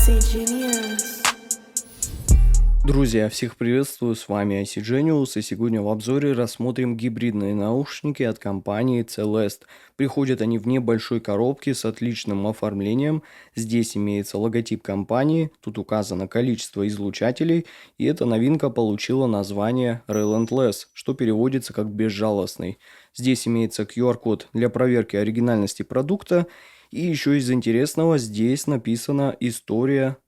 IC Genius. Друзья, всех приветствую, с вами IC Genius, и сегодня в обзоре рассмотрим гибридные наушники от компании Celeste. Приходят они в небольшой коробке с отличным оформлением. Здесь имеется логотип компании, тут указано количество излучателей, и эта новинка получила название Relentless, что переводится как «безжалостный». Здесь имеется QR-код для проверки оригинальности продукта, и еще из интересного здесь написана история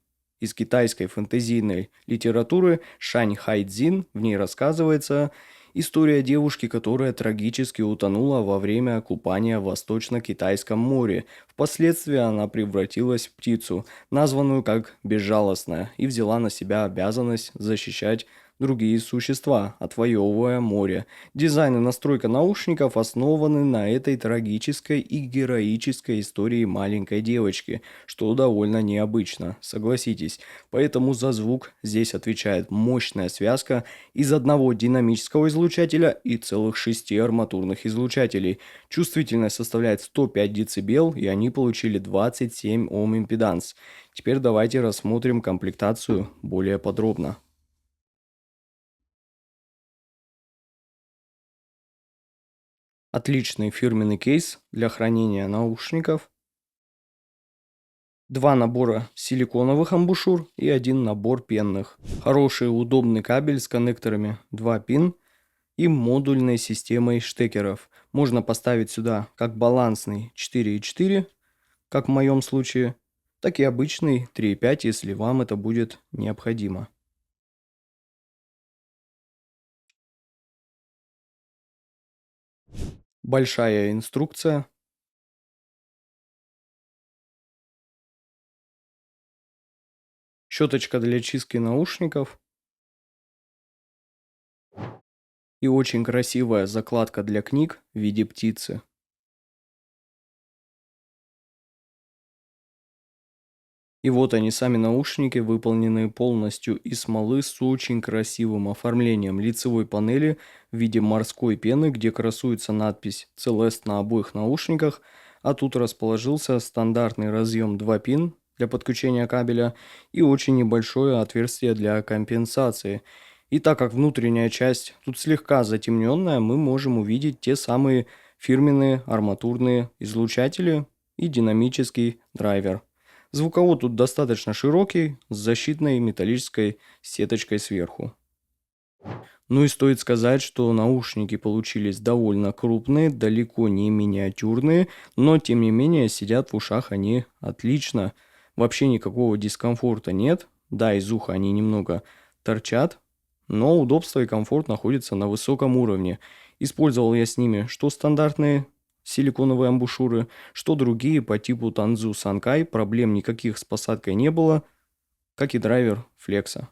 из китайской фэнтезийной литературы Шань Хайцзин. В ней рассказывается история девушки, которая трагически утонула во время купания в Восточно-Китайском море. Впоследствии она превратилась в птицу, названную как «безжалостная», и взяла на себя обязанность защищать другие существа, отвоевывая море. Дизайн и настройка наушников основаны на этой трагической и героической истории маленькой девочки, что довольно необычно, согласитесь. Поэтому за звук здесь отвечает мощная связка из одного динамического излучателя и целых 6 арматурных излучателей. Чувствительность составляет 105 дБ, и они получили 27 Ом импеданс. Теперь давайте рассмотрим комплектацию более подробно. Отличный фирменный кейс для хранения наушников. Два набора силиконовых амбушюр и один набор пенных. Хороший удобный кабель с коннекторами 2 пин и модульной системой штекеров. Можно поставить сюда как балансный 4,4, как в моем случае, так и обычный 3,5, если вам это будет необходимо. Большая инструкция. Щеточка для чистки наушников. И очень красивая закладка для книг в виде птицы. И вот они, сами наушники, выполненные полностью из смолы с очень красивым оформлением лицевой панели в виде морской пены, где красуется надпись Celeste на обоих наушниках, а тут расположился стандартный разъем 2 пин для подключения кабеля и очень небольшое отверстие для компенсации. И так как внутренняя часть тут слегка затемненная, мы можем увидеть те самые фирменные арматурные излучатели и динамический драйвер. Звуковод тут достаточно широкий, с защитной металлической сеточкой сверху. Ну и стоит сказать, что наушники получились довольно крупные, далеко не миниатюрные, но тем не менее сидят в ушах они отлично. Вообще никакого дискомфорта нет. Да, из уха они немного торчат, но удобство и комфорт находятся на высоком уровне. Использовал я с ними что стандартные силиконовые амбушюры, что другие по типу Tanzu Sankai, проблем никаких с посадкой не было, как и драйвер флекса.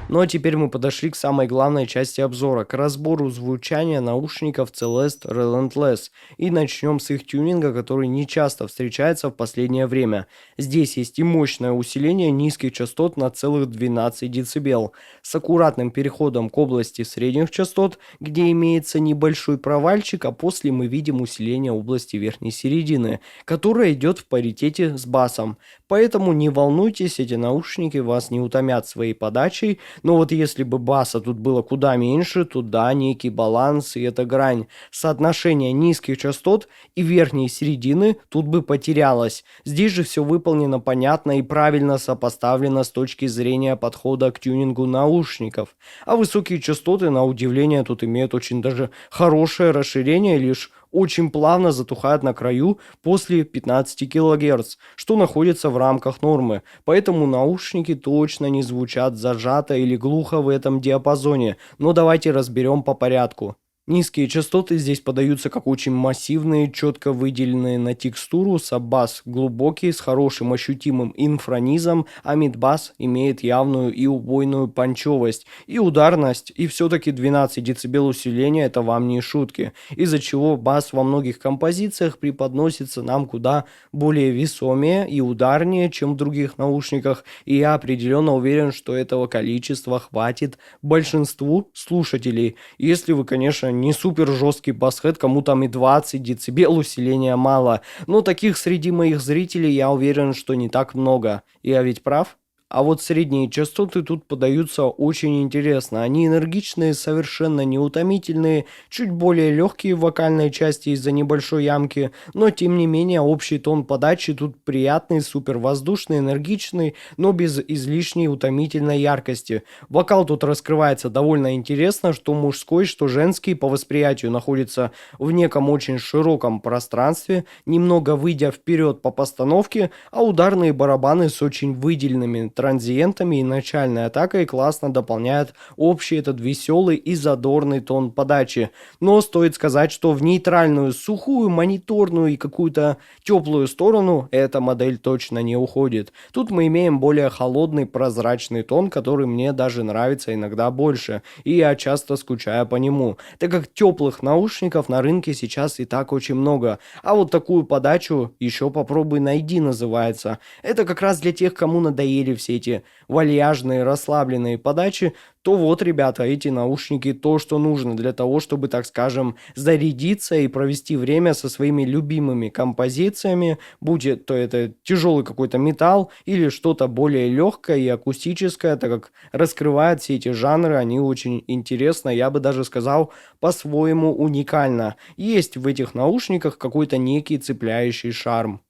Ну а теперь мы подошли к самой главной части обзора, к разбору звучания наушников Celeste Relentless. И начнем с их тюнинга, который не часто встречается в последнее время. Здесь есть и мощное усиление низких частот на целых 12 дБ, с аккуратным переходом к области средних частот, где имеется небольшой провальчик, а после мы видим усиление области верхней середины, которая идет в паритете с басом. Поэтому не волнуйтесь, эти наушники вас не утомят своей подачей. Но вот если бы баса тут было куда меньше, то да, некий баланс и эта грань соотношения низких частот и верхней середины тут бы потерялась. Здесь же все выполнено понятно и правильно сопоставлено с точки зрения подхода к тюнингу наушников. А высокие частоты, на удивление, тут имеют очень даже хорошее расширение, лишь очень плавно затухает на краю после 15 кГц, что находится в рамках нормы. Поэтому наушники точно не звучат зажато или глухо в этом диапазоне. Но давайте разберем по порядку. Низкие частоты здесь подаются как очень массивные, четко выделенные на текстуру, саббас глубокий, с хорошим ощутимым инфранизом, а мидбас имеет явную и убойную панчевость, и ударность, и все-таки 12 дБ усиления это вам не шутки, из-за чего бас во многих композициях преподносится нам куда более весомее и ударнее, чем в других наушниках, и я определенно уверен, что этого количества хватит большинству слушателей, если вы, конечно, не супер жесткий бас-хэт, кому там и 20 децибел усиления мало. Но таких среди моих зрителей, я уверен, что не так много. Я ведь прав? А вот средние частоты тут подаются очень интересно. Они энергичные, совершенно неутомительные, чуть более легкие в вокальной части из-за небольшой ямки, но тем не менее общий тон подачи тут приятный, супер воздушный, энергичный, но без излишней утомительной яркости. Вокал тут раскрывается довольно интересно, что мужской, что женский по восприятию находится в неком очень широком пространстве, немного выйдя вперед по постановке, а ударные барабаны с очень выделенными транзиентами и начальной атакой классно дополняют общий этот веселый и задорный тон подачи. Но стоит сказать, что в нейтральную, сухую, мониторную и какую-то теплую сторону эта модель точно не уходит. Тут мы имеем более холодный, прозрачный тон, который мне даже нравится иногда больше, и я часто скучаю по нему, так как теплых наушников на рынке сейчас и так очень много, а вот такую подачу еще попробуй найди называется. Это как раз для тех, кому надоели все эти вальяжные, расслабленные подачи, то вот, ребята, эти наушники то, что нужно для того, чтобы, так скажем, зарядиться и провести время со своими любимыми композициями, будь то это тяжелый какой-то металл или что-то более легкое и акустическое, так как раскрывают все эти жанры, они очень интересно, я бы даже сказал, по-своему уникально. Есть в этих наушниках какой-то некий цепляющий шарм.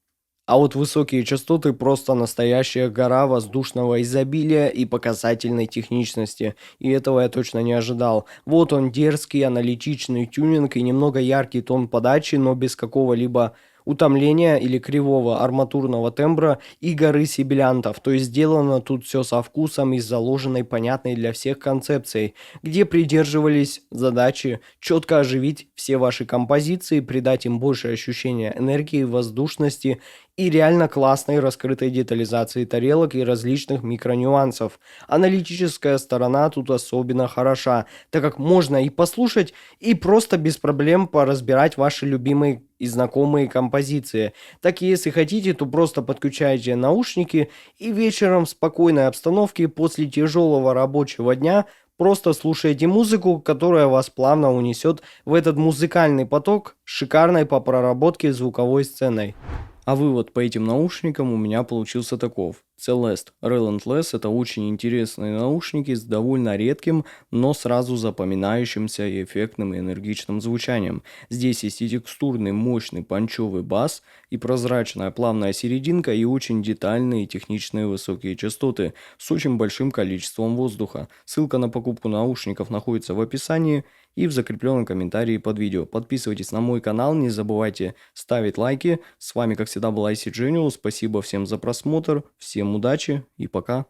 А вот высокие частоты просто настоящая гора воздушного изобилия и показательной техничности. И этого я точно не ожидал. Вот он дерзкий, аналитичный тюнинг и немного яркий тон подачи, но без какого-либо утомления или кривого арматурного тембра и горы сибилянтов. То есть сделано тут все со вкусом и с заложенной понятной для всех концепцией, где придерживались задачи четко оживить все ваши композиции, придать им больше ощущения энергии, воздушности и реально классной раскрытой детализации тарелок и различных микронюансов. Аналитическая сторона тут особенно хороша, так как можно и послушать, и просто без проблем поразбирать ваши любимые и знакомые композиции. Так и если хотите, то просто подключайте наушники и вечером в спокойной обстановке после тяжелого рабочего дня просто слушайте музыку, которая вас плавно унесет в этот музыкальный поток с шикарной по проработке звуковой сценой. А вывод по этим наушникам у меня получился таков. Celeste Relentless — это очень интересные наушники с довольно редким, но сразу запоминающимся и эффектным и энергичным звучанием. Здесь есть и текстурный, мощный панчевый бас, и прозрачная плавная серединка, и очень детальные и техничные высокие частоты с очень большим количеством воздуха. Ссылка на покупку наушников находится в описании и в закрепленном комментарии под видео. Подписывайтесь на мой канал, не забывайте ставить лайки. С вами, как всегда, был IC Genius. Спасибо всем за просмотр, всем удачи и пока.